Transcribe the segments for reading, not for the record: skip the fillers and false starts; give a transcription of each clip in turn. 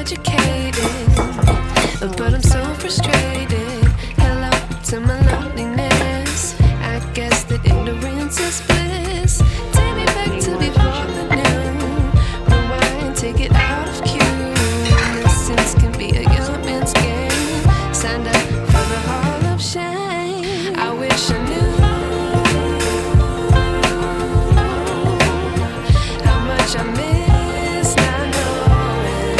educated, but I'm so frustrated. Hello to my loneliness. I guess that ignorance is bliss. Take me back to before the new. Rewind, take it out of cue. Innocence can be a young man's game. Signed up for the hall of shame. I wish I knew how much I miss not knowing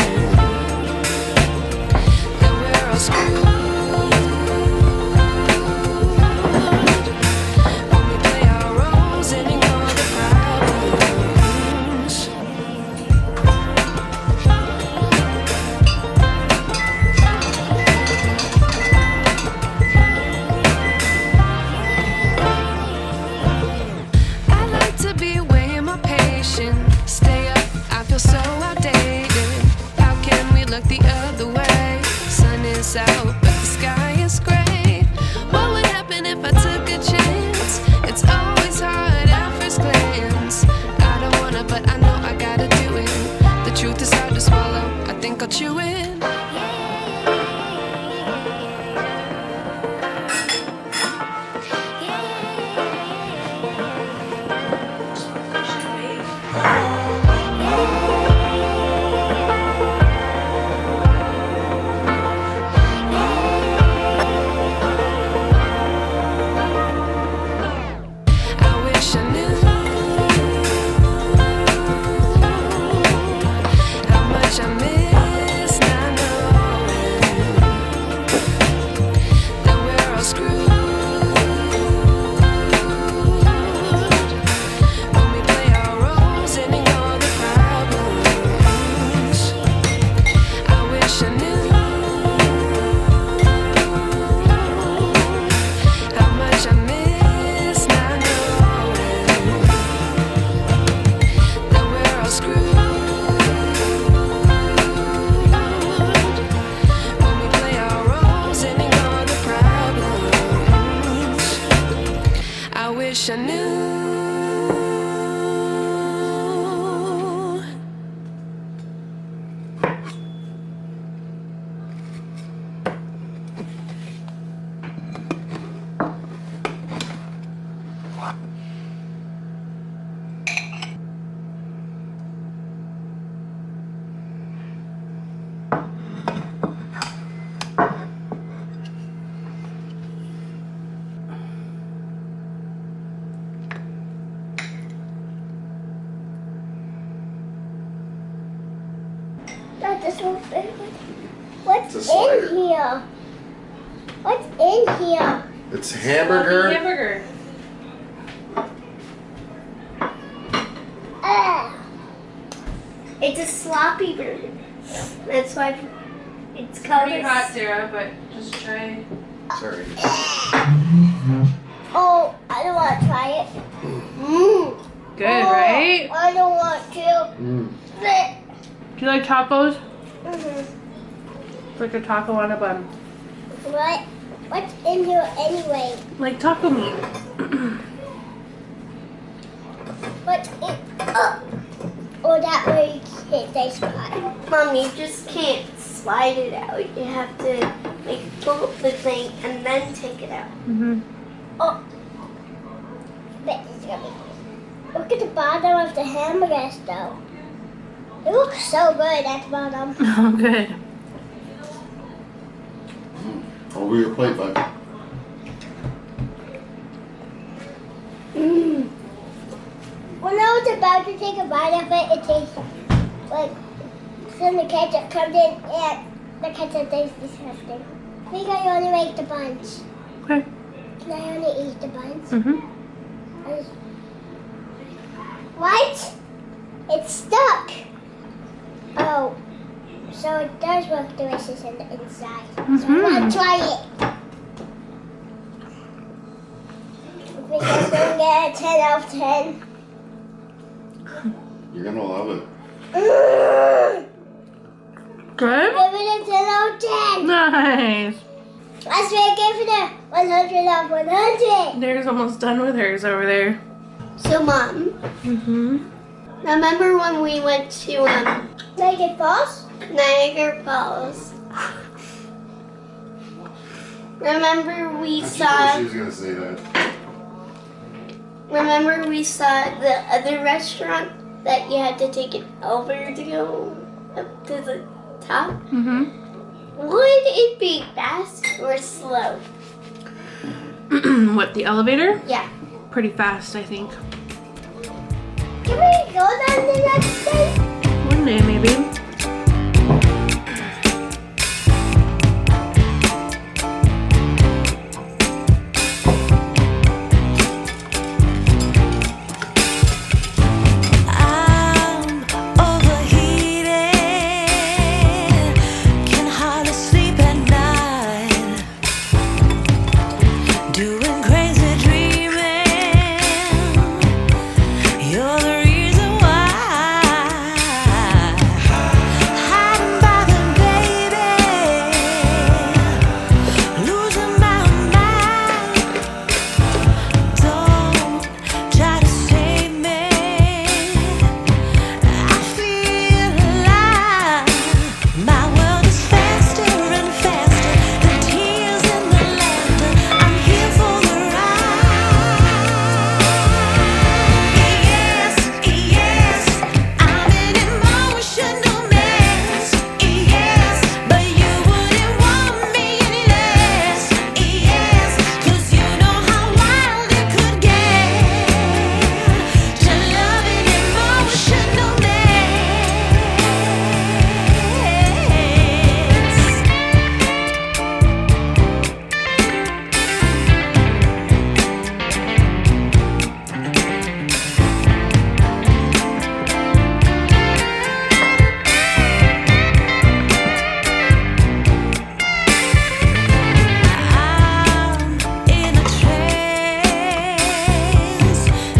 that we're all screwed. When we play our roles and ignore the problems. I like to be weighing my patience. Stay up, I feel so outdated. How can we look the other way? Sun is out, but the sky is gray. What would happen if I took a chance? It's always hard at first glance. I don't wanna, but I know I gotta do it. The truth is hard to swallow, I think I'll chew it. I wish I knew how much I miss not knowing that we're all screwed. When we play our roles and ignore the problems. I wish I knew how much I miss not knowing that we're all screwed. When we play our roles and ignore the problems. I wish I knew. Not this one. What's It's a slider. in here? What's in here? It's hamburger. Hamburger. It's a sloppy burger. That's why it's called Pretty hot, Sarah, but just try. Sorry. Oh, I don't want to try it. Good, Oh, right? I don't want to. But, Do you like tacos? mhm. It's like a taco on a bun. What? What's in here anyway? Like taco meat. What's in? Oh, that way you can't they slide. Mom, you just can't slide it out. You have to pull up the thing and then take it out. Mm-hmm. Oh, but it's gonna be. Look at the bottom of the hamburgers, though. It looks so good at the bottom. Oh, good. Over your plate, bud. When I was about to take a bite of it, it tastes like then the ketchup comes in and the ketchup tastes disgusting. I think I only make the buns. Okay. Can I only eat the buns? Mm-hmm. What? It's stuck. Oh, so it does look delicious in the inside. So I'm gonna try it. I think I'm gonna get a 10 out of 10. You're gonna love it. Good? Give it a 10 out of 10. Nice. That's why I gave it a 100 out of 100. There's almost done with hers over there. So, Mom, Mm-hmm. remember when we went to Niagara Falls? Niagara Falls. Remember we I saw. she was gonna say that. Remember we saw the other restaurant that you had to take it over to go up to the top? Mm-hmm. Would it be fast or slow? What, the elevator? Yeah. Pretty fast, I think. Can we go down the next day? One day, maybe. I'm overheated, can hardly sleep at night, doing crazy dreaming. You're the reason why. Hiding by the baby, losing my mind. Don't try to save me. I feel alive. My world is faster and faster. The tears and the laughter. I'm here for the ride. Yes, yes, I'm an emotional mess. Yes, but you wouldn't want me any less. Yes, 'cause you know how wild it could get to love an emotional mess. I'm in a trance,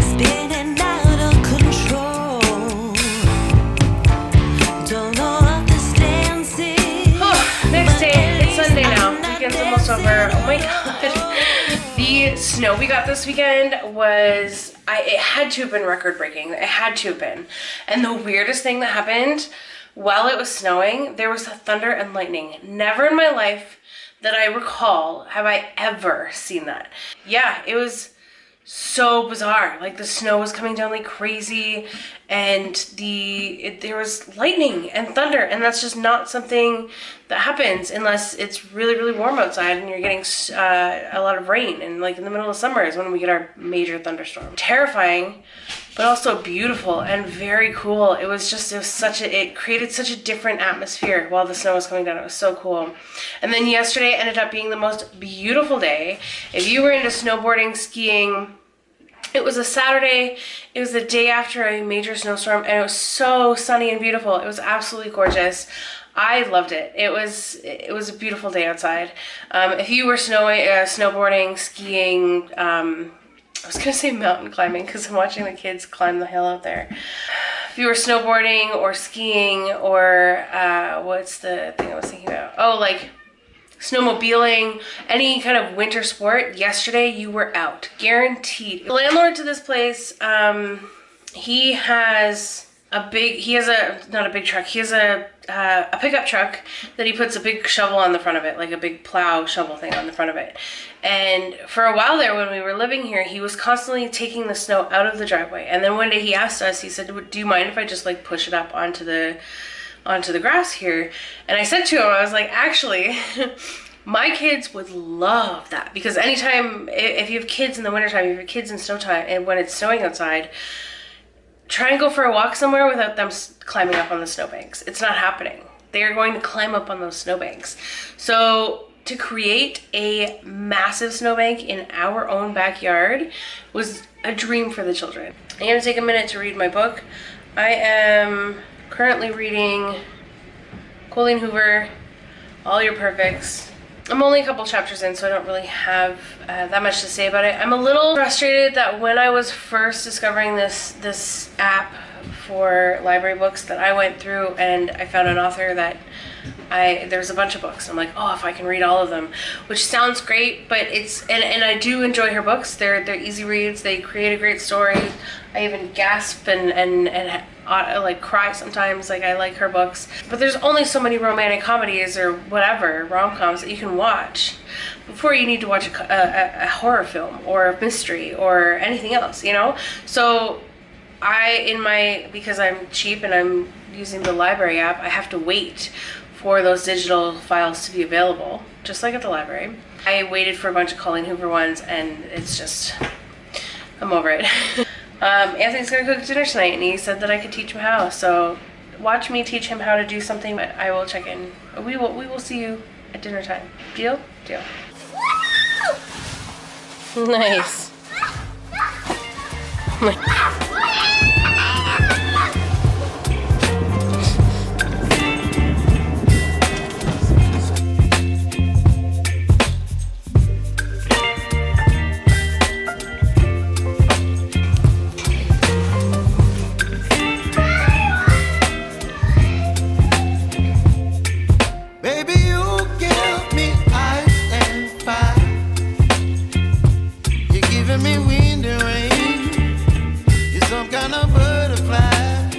spinning out of control. Don't understand it. Next day, it's Sunday now. Weekend's almost over. Oh my god. The snow we got this weekend was, it had to have been record breaking. It had to have been. And the weirdest thing that happened while it was snowing, there was thunder and lightning. Never in my life that I recall have I ever seen that. Yeah, it was so bizarre. Like the snow was coming down like crazy, and there was lightning and thunder, and that's just not something that happens unless it's really, really warm outside and you're getting a lot of rain. And like in the middle of summer is when we get our major thunderstorm. Terrifying, but also beautiful and very cool. It created such a different atmosphere while the snow was coming down. It was so cool. And then yesterday ended up being the most beautiful day. If you were into snowboarding, skiing, it was a Saturday. It was the day after a major snowstorm, and it was so sunny and beautiful. It was absolutely gorgeous. I loved it. It was a beautiful day outside. If you were snowboarding, skiing, I was gonna say mountain climbing because I'm watching the kids climb the hill out there. If you were snowboarding or skiing or what's the thing I was thinking about? Oh, like snowmobiling, any kind of winter sport, yesterday you were out, guaranteed. The landlord to this place, he has a pickup truck that he puts a big shovel on the front of it, like a big plow shovel thing on the front of it. And for a while there, when we were living here, he was constantly taking the snow out of the driveway. And then one day he asked us, he said, do you mind if I just like push it up onto the grass here? And I said to him, I was like, actually, my kids would love that, because anytime, if you have kids in the wintertime, if you have kids in snow time, and when it's snowing outside, try and go for a walk somewhere without them climbing up on the snowbanks. It's not happening. They are going to climb up on those snowbanks. So to create a massive snowbank in our own backyard was a dream for the children. I'm gonna take a minute to read my book. I am currently reading Colleen Hoover, All Your Perfects. I'm only a couple chapters in, so I don't really have that much to say about it. I'm a little frustrated that when I was first discovering this app for library books, that I went through and I found an author that there's a bunch of books. I'm like, oh, if I can read all of them, which sounds great, but and I do enjoy her books. They're easy reads. They create a great story. I even gasp and like cry sometimes. Like, I like her books, but there's only so many romantic comedies or whatever rom-coms that you can watch before you need to watch a horror film or a mystery or anything else, you know. So because I'm cheap and I'm using the library app, I have to wait for those digital files to be available, just like at the library. I waited for a bunch of Colleen Hoover ones, and it's just, I'm over it. Anthony's gonna cook dinner tonight, and he said that I could teach him how, so watch me teach him how to do something, but I will check in. We will see you at dinner time. Deal? Deal. Nice. Baby, you give me ice and fire. You're giving me wind and rain. You're some kind of butterfly.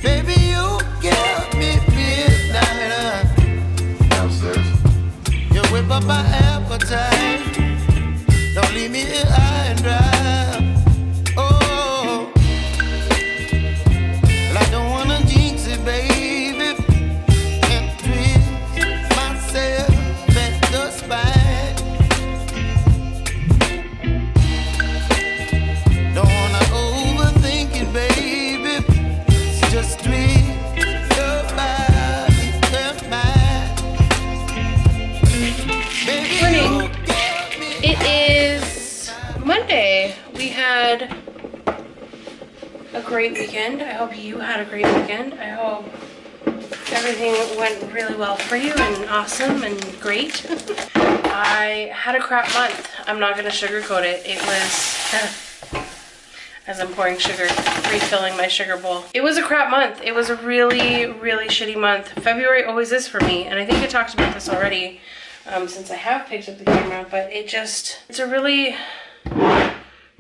Baby, you give me midnight. Downstairs. You whip up my appetite. Don't leave me here high and dry. Oh, well, I don't wanna jinx it, baby, and twist myself at the spine. Don't wanna overthink it, baby. It's just twist your body and mine. Baby, Morning. you give me It is Monday. We had a great weekend. I hope you had a great weekend. I hope everything went really well for you and awesome and great. I had a crap month. I'm not going to sugarcoat it. It was, as I'm pouring sugar, refilling my sugar bowl. It was a crap month. It was a really, really shitty month. February always is for me, and I think I talked about this already since I have picked up the camera, but it's a really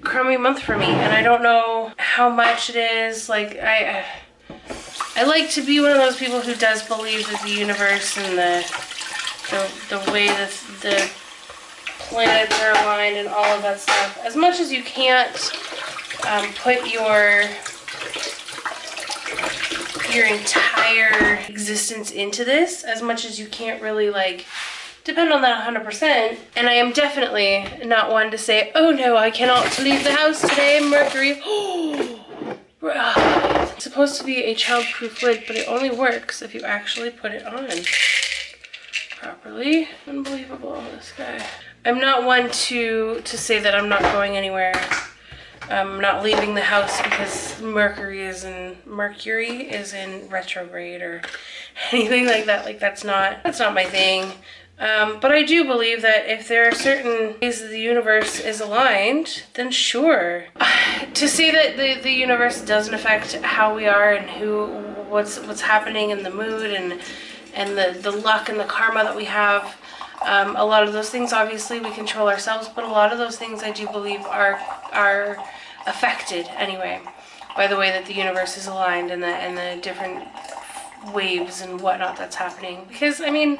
crummy month for me, and I don't know how much it is. Like, I like to be one of those people who does believe that the universe and the way that the planets are aligned and all of that stuff. As much as you can't put your entire existence into this, as much as you can't really like depend on that 100%. And I am definitely not one to say, oh no, I cannot leave the house today, Mercury. It's supposed to be a childproof lid, but it only works if you actually put it on properly. Unbelievable, this guy. I'm not one to say that I'm not going anywhere. I'm not leaving the house because Mercury is in retrograde or anything like that. Like, that's not my thing. But I do believe that if there are certain ways that the universe is aligned, then sure. To say that the universe doesn't affect how we are and what's happening in the mood and the luck and the karma that we have, a lot of those things obviously we control ourselves, but a lot of those things I do believe are affected anyway by the way that the universe is aligned and the different waves and whatnot that's happening. Because I mean,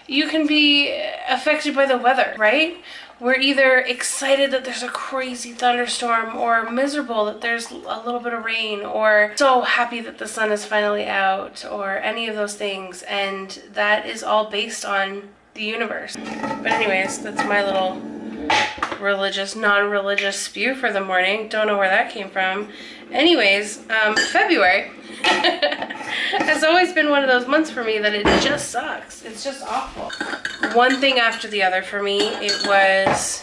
you can be affected by the weather, right? We're either excited that there's a crazy thunderstorm or miserable that there's a little bit of rain, or so happy that the sun is finally out, or any of those things. And that is all based on the universe. But anyways, that's my little religious, non-religious spew for the morning. Don't know where that came from. Anyways, February has always been one of those months for me that it just sucks. It's just awful. One thing after the other for me. It was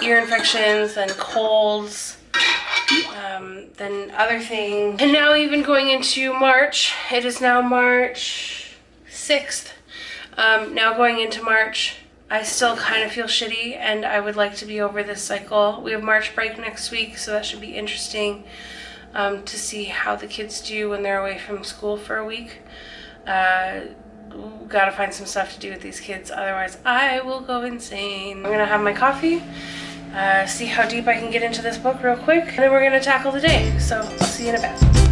ear infections, then colds, then other things. And now even going into March, it is now March 6th. Now going into March, I still kind of feel shitty, and I would like to be over this cycle. We have March break next week, so that should be interesting to see how the kids do when they're away from school for a week. Gotta find some stuff to do with these kids, otherwise I will go insane. I'm gonna have my coffee, see how deep I can get into this book real quick, and then we're gonna tackle the day. So I'll see you in a bit.